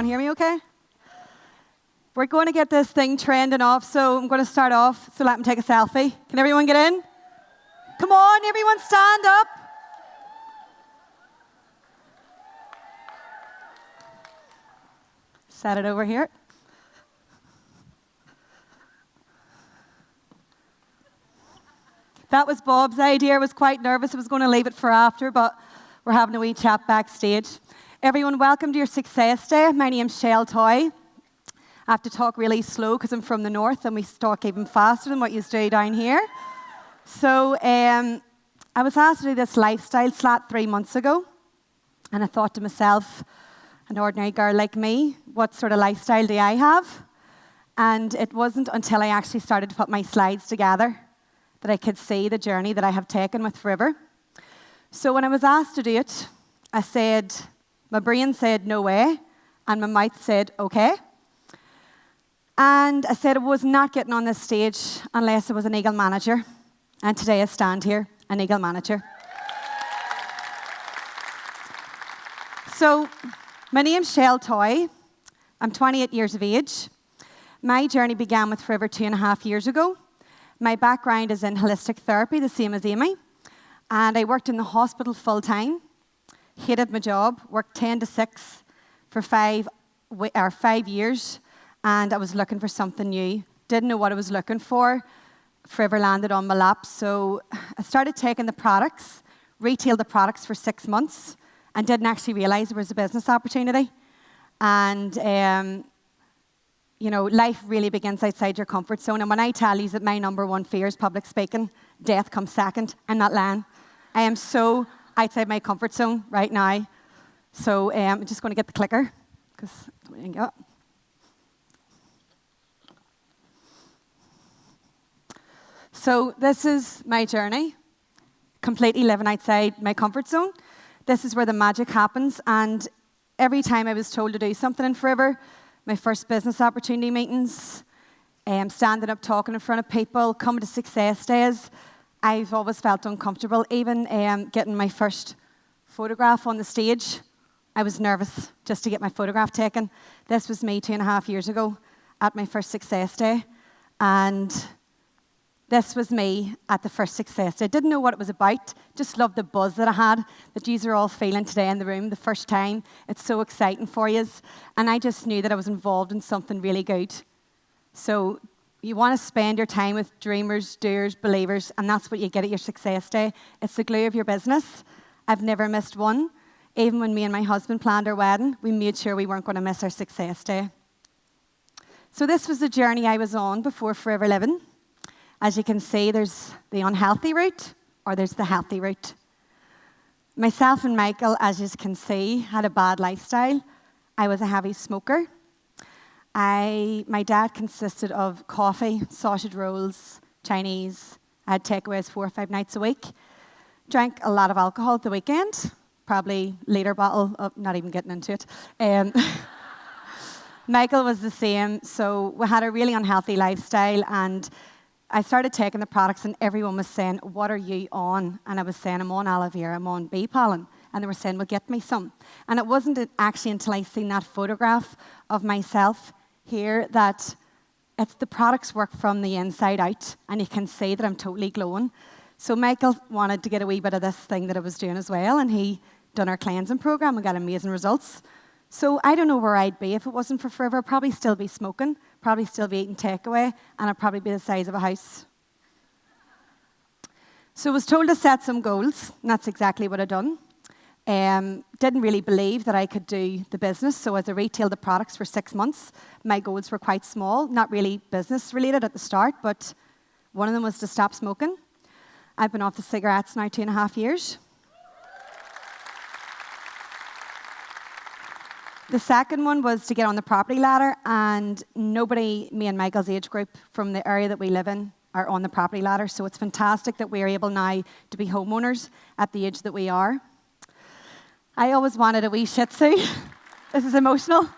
everyone hear me okay? We're going to get this thing trending off, so I'm going to start off, so let me take a selfie. Can everyone get in? Come on, everyone stand up. Set it over here. That was Bob's idea. I was quite nervous. I was going to leave it for after, but we're having a wee chat backstage. Everyone, welcome to your Success Day. My name's Chelle Toye. I have to talk really slow because I'm from the north and we talk even faster than what you do down here. So I was asked to do this lifestyle slat 3 months ago, and I thought to myself, an ordinary girl like me, what sort of lifestyle do I have? And it wasn't until I actually started to put my slides together that I could see the journey that I have taken with Forever. So when I was asked to do it, I said, my brain said no way, and my mouth said okay. And I said I was not getting on this stage unless I was an Eagle manager. And today I stand here, an Eagle manager. So my name's Chelle Toye. I'm 28 years of age. My journey began with Forever 2.5 years ago. My background is in holistic therapy, the same as Amy. And I worked in the hospital full-time, hated my job, worked 10 to 6 for 5 years, and I was looking for something new. Didn't know what I was looking for. Forever landed on my lap, so I started taking the products, retailed the products for 6 months, and didn't actually realize there was a business opportunity. And you know, life really begins outside your comfort zone. And when I tell you that my number one fear is public speaking, death comes second. I'm not lying. I am so outside my comfort zone right now. So I'm just going to get the clicker, because I didn't get it. So this is my journey, completely living outside my comfort zone. This is where the magic happens. And every time I was told to do something in Forever, my first business opportunity meetings, standing up talking in front of people, coming to Success Days, I've always felt uncomfortable. Even getting my first photograph on the stage, I was nervous just to get my photograph taken. This was me 2.5 years ago at my first Success Day. And this was me at the first Success Day. I didn't know what it was about, just loved the buzz that I had, that you are all feeling today in the room the first time. It's so exciting for you. And I just knew that I was involved in something really good. So you want to spend your time with dreamers, doers, believers, and that's what you get at your Success Day. It's the glue of your business. I've never missed one. Even when me and my husband planned our wedding, we made sure we weren't going to miss our Success Day. So this was the journey I was on before Forever Living. As you can see, there's the unhealthy route, or there's the healthy route. Myself and Michael, as you can see, had a bad lifestyle. I was a heavy smoker. My diet consisted of coffee, sausage rolls, Chinese. I had takeaways 4 or 5 nights a week. Drank a lot of alcohol at the weekend, probably liter bottle, not even getting into it. Michael was the same, so we had a really unhealthy lifestyle, and I started taking the products and everyone was saying, what are you on? And I was saying, I'm on aloe vera, I'm on bee pollen. And they were saying, well, get me some. And it wasn't actually until I seen that photograph of myself here that the products work from the inside out, and you can see that I'm totally glowing. So Michael wanted to get a wee bit of this thing that I was doing as well, and he done our cleansing program and got amazing results. So I don't know where I'd be if it wasn't for Forever. I'd probably still be smoking, probably still be eating takeaway, and I'd probably be the size of a house. So I was told to set some goals, and that's exactly what I'd done. Didn't really believe that I could do the business, so as I retailed the products for 6 months, my goals were quite small, not really business related at the start, but one of them was to stop smoking. I've been off the cigarettes now 2.5 years. The second one was to get on the property ladder, and nobody, me and Michael's age group from the area that we live in, are on the property ladder, so it's fantastic that we're able now to be homeowners at the age that we are. I always wanted a wee Shih Tzu. This is emotional.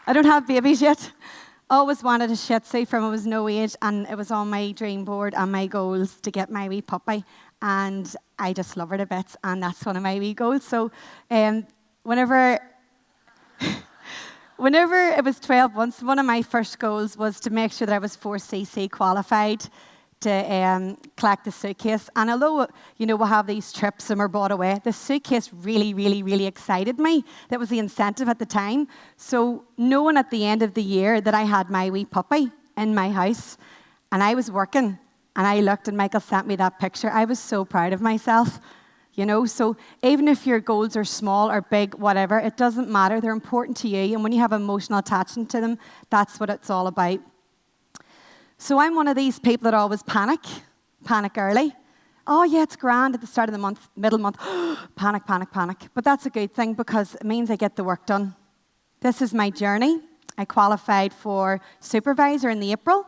I don't have babies yet. Always wanted a Shih Tzu from I was no age, and it was on my dream board and my goals to get my wee puppy, and I just love her to bits, and that's one of my wee goals. So whenever Whenever it was 12 months, one of my first goals was to make sure that I was 4cc qualified to collect the suitcase. And although, we'll have these trips and we're brought away, the suitcase really, really, really excited me. That was the incentive at the time. So knowing at the end of the year that I had my wee puppy in my house and I was working and I looked and Michael sent me that picture, I was so proud of myself. So even if your goals are small or big, whatever, it doesn't matter. They're important to you. And when you have emotional attachment to them, that's what it's all about. So I'm one of these people that always panic early. Oh, yeah, it's grand at the start of the month, middle month. Panic. But that's a good thing because it means I get the work done. This is my journey. I qualified for supervisor in the April.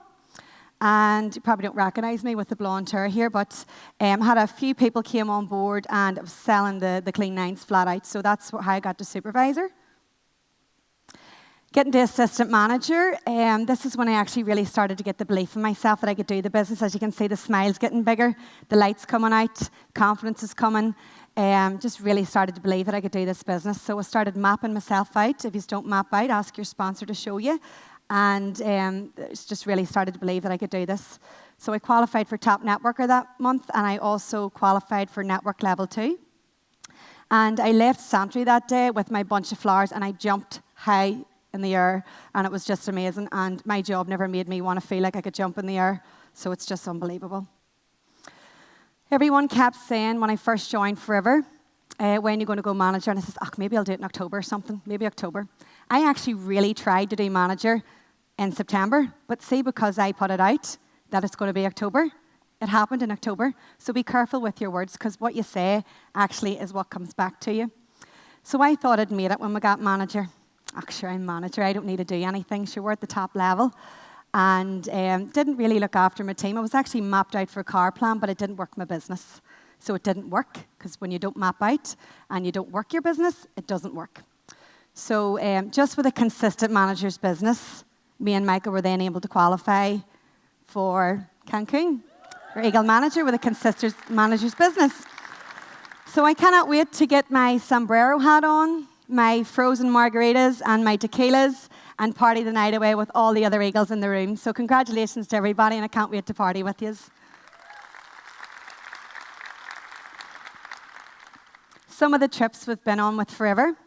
And you probably don't recognise me with the blonde hair here, but had a few people came on board and I was selling the clean nines flat out. So that's how I got to supervisor. Getting to assistant manager, this is when I actually really started to get the belief in myself that I could do the business. As you can see, the smile's getting bigger, the light's coming out, confidence is coming. Just really started to believe that I could do this business. So I started mapping myself out. If you don't map out, ask your sponsor to show you. And just really started to believe that I could do this. So I qualified for top networker that month, and I also qualified for network level 2. And I left Santry that day with my bunch of flowers, and I jumped high in the air, and it was just amazing. And my job never made me want to feel like I could jump in the air, so it's just unbelievable. Everyone kept saying when I first joined Forever, when are you going to go manager? And I said, maybe I'll do it in October or something, maybe October. I actually really tried to do manager in September, but see, because I put it out that it's going to be October, it happened in October. So be careful with your words, because what you say actually is what comes back to you. So I thought I'd made it when we got manager. Sure, I'm manager, I don't need to do anything. Sure, we're at the top level. And didn't really look after my team. I was actually mapped out for a car plan, but it didn't work my business. So it didn't work, because when you don't map out and you don't work your business, it doesn't work. So just with a consistent manager's business, me and Michael were then able to qualify for Cancun, or Eagle Manager with a consistent manager's business. So I cannot wait to get my sombrero hat on, my frozen margaritas and my tequilas, and party the night away with all the other Eagles in the room. So congratulations to everybody, and I can't wait to party with you. Some of the trips we've been on with Forever.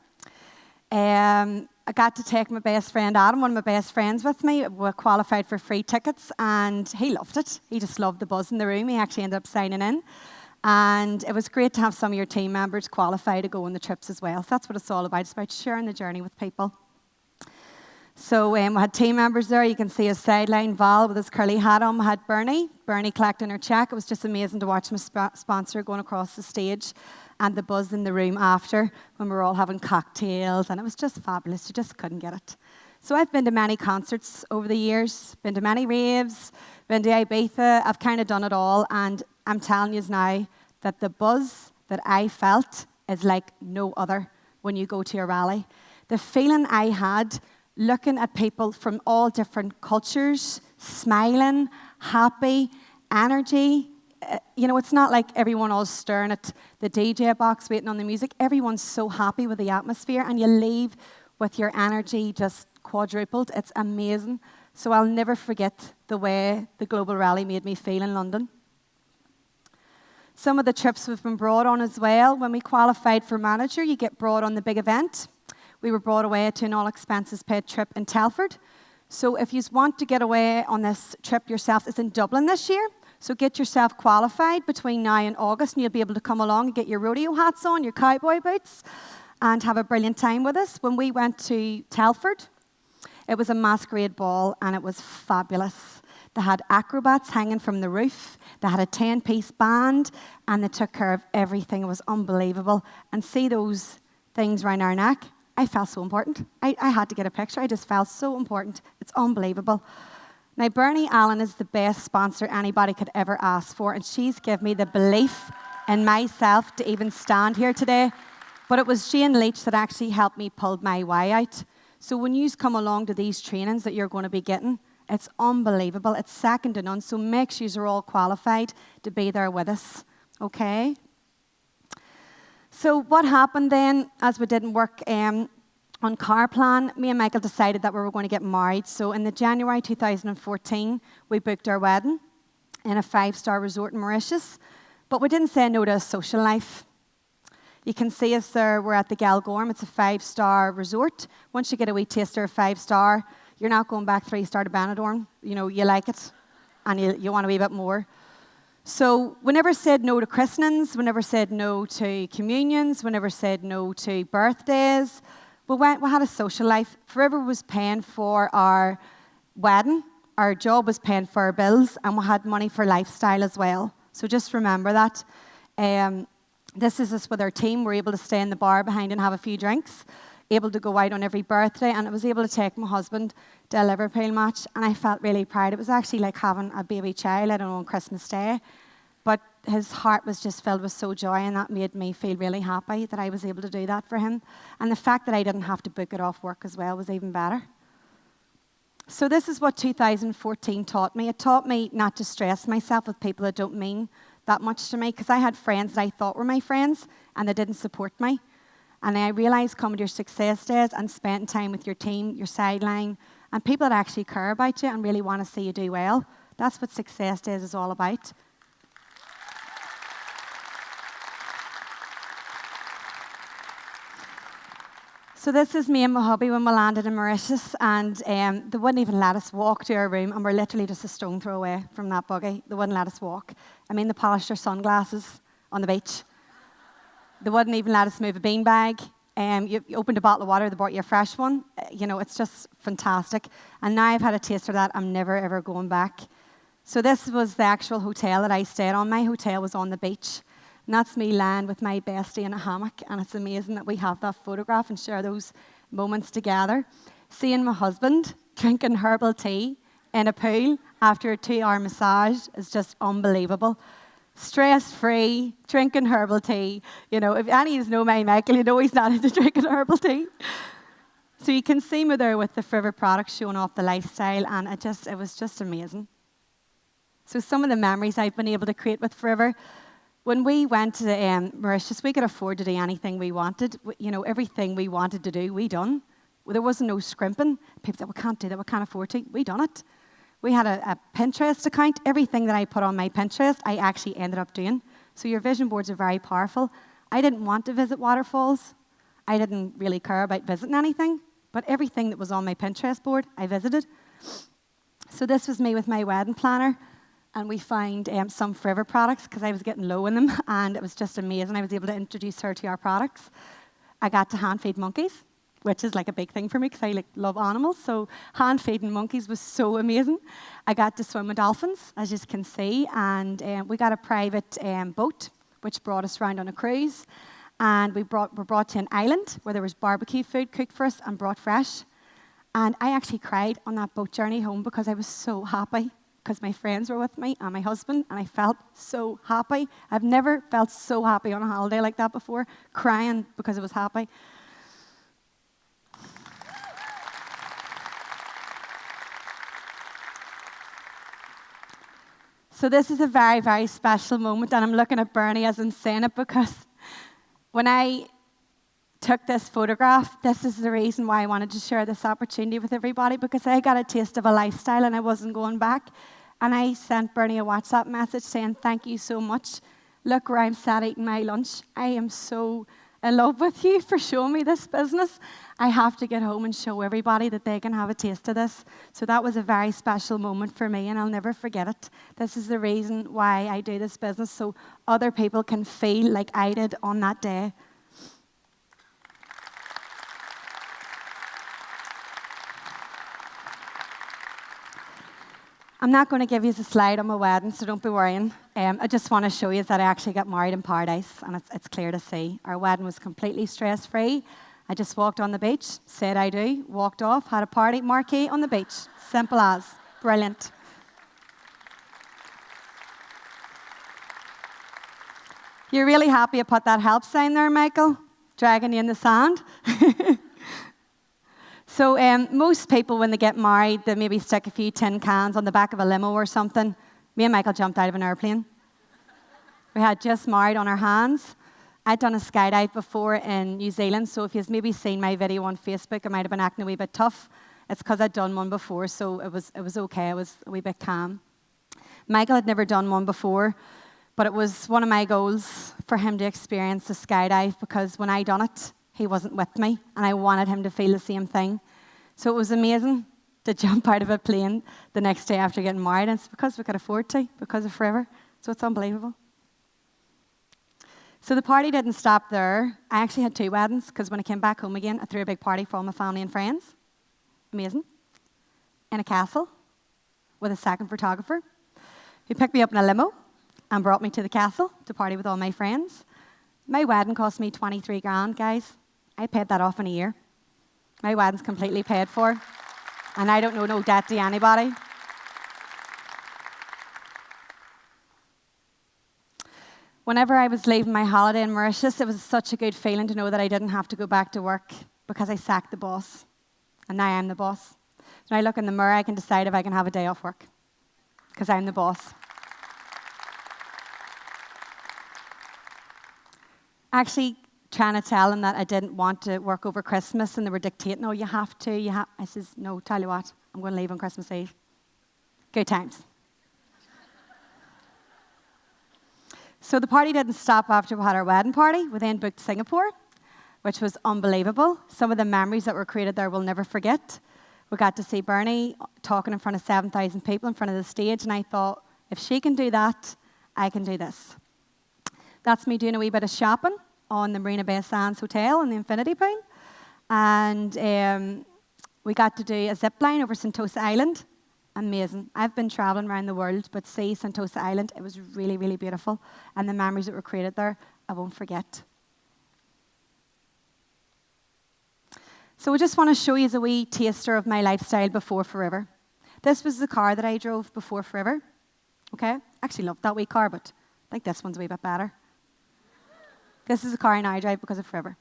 I got to take my best friend Adam, one of my best friends, with me. We qualified for free tickets, and he loved it. He just loved the buzz in the room. He actually ended up signing in. And it was great to have some of your team members qualify to go on the trips as well. So that's what it's all about. It's about sharing the journey with people. So we had team members there. You can see his sideline, Val, with his curly hat on. We had Bernie collecting her check. It was just amazing to watch my sponsor going across the stage, and the buzz in the room after when we were all having cocktails, and it was just fabulous. You just couldn't get it. So I've been to many concerts over the years, been to many raves, been to Ibiza. I've kind of done it all, and I'm telling you now that the buzz that I felt is like no other when you go to a rally. The feeling I had looking at people from all different cultures, smiling, happy, energy. It's not like everyone all staring at the DJ box waiting on the music. Everyone's so happy with the atmosphere, and you leave with your energy just quadrupled. It's amazing. So I'll never forget the way the Global Rally made me feel in London. Some of the trips we've been brought on as well. When we qualified for manager, you get brought on the big event. We were brought away to an all-expenses-paid trip in Telford. So if you want to get away on this trip yourself, it's in Dublin this year. So get yourself qualified between now and August, and you'll be able to come along and get your rodeo hats on, your cowboy boots, and have a brilliant time with us. When we went to Telford, it was a masquerade ball, and it was fabulous. They had acrobats hanging from the roof. They had a 10-piece band, and they took care of everything. It was unbelievable. And see those things around our neck? I felt so important. I had to get a picture. I just felt so important. It's unbelievable. Now, Bernie Allen is the best sponsor anybody could ever ask for, and she's given me the belief in myself to even stand here today. But it was Jane Leach that actually helped me pull my why out. So when you come along to these trainings that you're going to be getting, it's unbelievable. It's second to none. So make sure you're all qualified to be there with us. Okay? So what happened then, as we didn't work, on car plan, me and Michael decided that we were going to get married. So in the January 2014, we booked our wedding in a 5-star resort in Mauritius. But we didn't say no to a social life. You can see us there, we're at the Galgorm. It's a 5-star resort. Once you get a wee taster of 5-star, you're not going back 3-star to Benidorm. You know, you like it, and you want a wee bit more. So we never said no to christenings, we never said no to communions, we never said no to birthdays. We had a social life. Forever was paying for our wedding, our job was paying for our bills, and we had money for lifestyle as well. So just remember that. This is us with our team. We're able to stay in the bar behind and have a few drinks, able to go out on every birthday, and I was able to take my husband to a Liverpool match, and I felt really proud. It was actually like having a baby child, I don't know, on Christmas Day. But his heart was just filled with so joy, and that made me feel really happy that I was able to do that for him. And the fact that I didn't have to book it off work as well was even better. So this is what 2014 taught me. It taught me not to stress myself with people that don't mean that much to me, because I had friends that I thought were my friends, and they didn't support me. And I realised coming to your success days and spending time with your team, your sideline, and people that actually care about you and really want to see you do well, that's what success days is all about. So this is me and my hubby when we landed in Mauritius, and they wouldn't even let us walk to our room, and we're literally just a stone throw away from that buggy. They wouldn't let us walk. I mean, they polished our sunglasses on the beach. They wouldn't even let us move a beanbag. You opened a bottle of water, they brought you a fresh one. You know, it's just fantastic. And now I've had a taste of that, I'm never ever going back. So this was the actual hotel that I stayed on. My hotel was on the beach. And that's me lying with my bestie in a hammock, and it's amazing that we have that photograph and share those moments together. Seeing my husband drinking herbal tea in a pool after a 2-hour massage is just unbelievable. Stress-free, drinking herbal tea. You know, if any of you know my Michael, you know he's not into drinking herbal tea. So you can see me there with the Forever products showing off the lifestyle, and it was just amazing. So some of the memories I've been able to create with Forever. When we went to Mauritius, we could afford to do anything we wanted. You know, everything we wanted to do, we done. There wasn't no scrimping. People said, we can't do that, we can't afford to. We done it. We had a Pinterest account. Everything that I put on my Pinterest, I actually ended up doing. So your vision boards are very powerful. I didn't want to visit waterfalls. I didn't really care about visiting anything. But everything that was on my Pinterest board, I visited. So this was me with my wedding planner. And we found some Forever products because I was getting low in them, and it was just amazing. I was able to introduce her to our products. I got to hand feed monkeys, which is like a big thing for me because I love animals. So hand feeding monkeys was so amazing. I got to swim with dolphins, as you can see, and we got a private boat, which brought us around on a cruise. And were brought to an island where there was barbecue food cooked for us and brought fresh. And I actually cried on that boat journey home because I was so happy, because my friends were with me and my husband, and I felt so happy. I've never felt so happy on a holiday like that before, crying because I was happy. So this is a very, very special moment, and I'm looking at Bernie as I'm saying it, because when I took this photograph, this is the reason why I wanted to share this opportunity with everybody, because I got a taste of a lifestyle and I wasn't going back. And I sent Bernie a WhatsApp message saying, thank you so much. Look where I'm sat eating my lunch. I am so in love with you for showing me this business. I have to get home and show everybody that they can have a taste of this. So that was a very special moment for me, and I'll never forget it. This is the reason why I do this business, so other people can feel like I did on that day. I'm not going to give you a slide on my wedding, so don't be worrying. I just want to show you that I actually got married in paradise, and it's clear to see. Our wedding was completely stress-free. I just walked on the beach, said I do, walked off, had a party marquee on the beach. Simple as. Brilliant. You're really happy I put that help sign there, Michael? Dragging you in the sand? So most people, when they get married, they maybe stick a few tin cans on the back of a limo or something. Me and Michael jumped out of an airplane. We had just married on our hands, I'd done a skydive before in New Zealand, so if you've maybe seen my video on Facebook, I might have been acting a wee bit tough. It's because I'd done one before, so it was okay. I was a wee bit calm. Michael had never done one before, but it was one of my goals for him to experience the skydive because when I done it, he wasn't with me, and I wanted him to feel the same thing. So it was amazing to jump out of a plane the next day after getting married, and it's because we could afford to, because of forever. So it's unbelievable. So the party didn't stop there. I actually had 2 weddings, because when I came back home again, I threw a big party for all my family and friends. Amazing. In a castle, with a second photographer, who picked me up in a limo and brought me to the castle to party with all my friends. My wedding cost me 23 grand, guys. I paid that off in a year. My wedding's completely paid for, and I don't know no debt to anybody. Whenever I was leaving my holiday in Mauritius, it was such a good feeling to know that I didn't have to go back to work because I sacked the boss. And now I'm the boss. When I look in the mirror, I can decide if I can have a day off work because I'm the boss. Actually, trying to tell them that I didn't want to work over Christmas, and they were dictating, "Oh, you have to, I says, "No, tell you what, I'm going to leave on Christmas Eve." Good times. So the party didn't stop after we had our wedding party. We then booked Singapore, which was unbelievable. Some of the memories that were created there we'll never forget. We got to see Bernie talking in front of 7,000 people in front of the stage, and I thought, if she can do that, I can do this. That's me doing a wee bit of shopping on the Marina Bay Sands Hotel in the Infinity Pool. And we got to do a zip line over Sentosa Island. Amazing. I've been traveling around the world, but see Sentosa Island, it was really, really beautiful. And the memories that were created there, I won't forget. So I just want to show you a wee taster of my lifestyle before forever. This was the car that I drove before forever. Okay? I actually loved that wee car, but I think this one's a wee bit better. This is the car I now drive because of forever.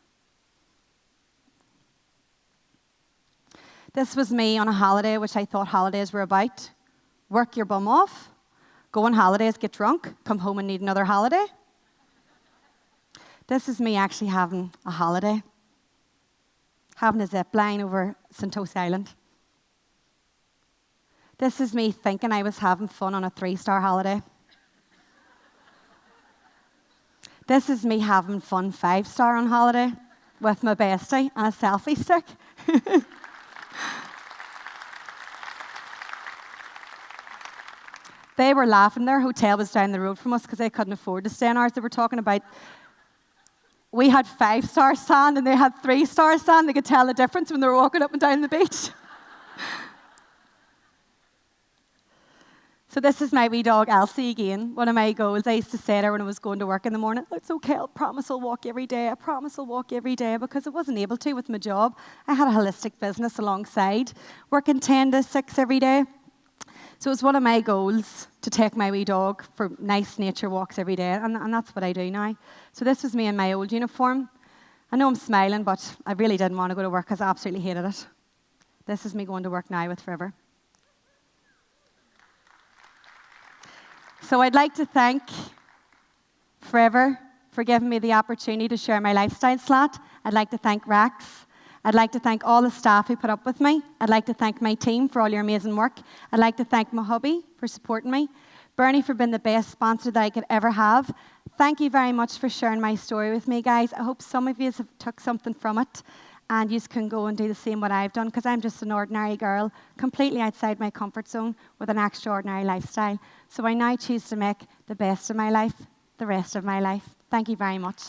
This was me on a holiday, which I thought holidays were about. Work your bum off, go on holidays, get drunk, come home and need another holiday. This is me actually having a holiday, having a zip line over Sentosa Island. This is me thinking I was having fun on a 3-star holiday. This is me having fun 5-star on holiday with my bestie and a selfie stick. They were laughing. Their hotel was down the road from us because they couldn't afford to stay in ours. They were talking about, we had 5-star sand and they had 3-star sand. They could tell the difference when they were walking up and down the beach. So this is my wee dog, Elsie, again. One of my goals, I used to say to her when I was going to work in the morning, "It's okay, I promise I'll walk every day. I promise I'll walk every day," because I wasn't able to with my job. I had a holistic business alongside, working 10 to 6 every day. So it was one of my goals to take my wee dog for nice nature walks every day, and that's what I do now. So this was me in my old uniform. I know I'm smiling, but I really didn't want to go to work because I absolutely hated it. This is me going to work now with Forever. So I'd like to thank Forever for giving me the opportunity to share my lifestyle slot. I'd like to thank Rex. I'd like to thank all the staff who put up with me. I'd like to thank my team for all your amazing work. I'd like to thank my hubby for supporting me. Bernie for being the best sponsor that I could ever have. Thank you very much for sharing my story with me, guys. I hope some of you have took something from it and you can go and do the same what I've done, because I'm just an ordinary girl, completely outside my comfort zone with an extraordinary lifestyle. So I now choose to make the best of my life the rest of my life. Thank you very much.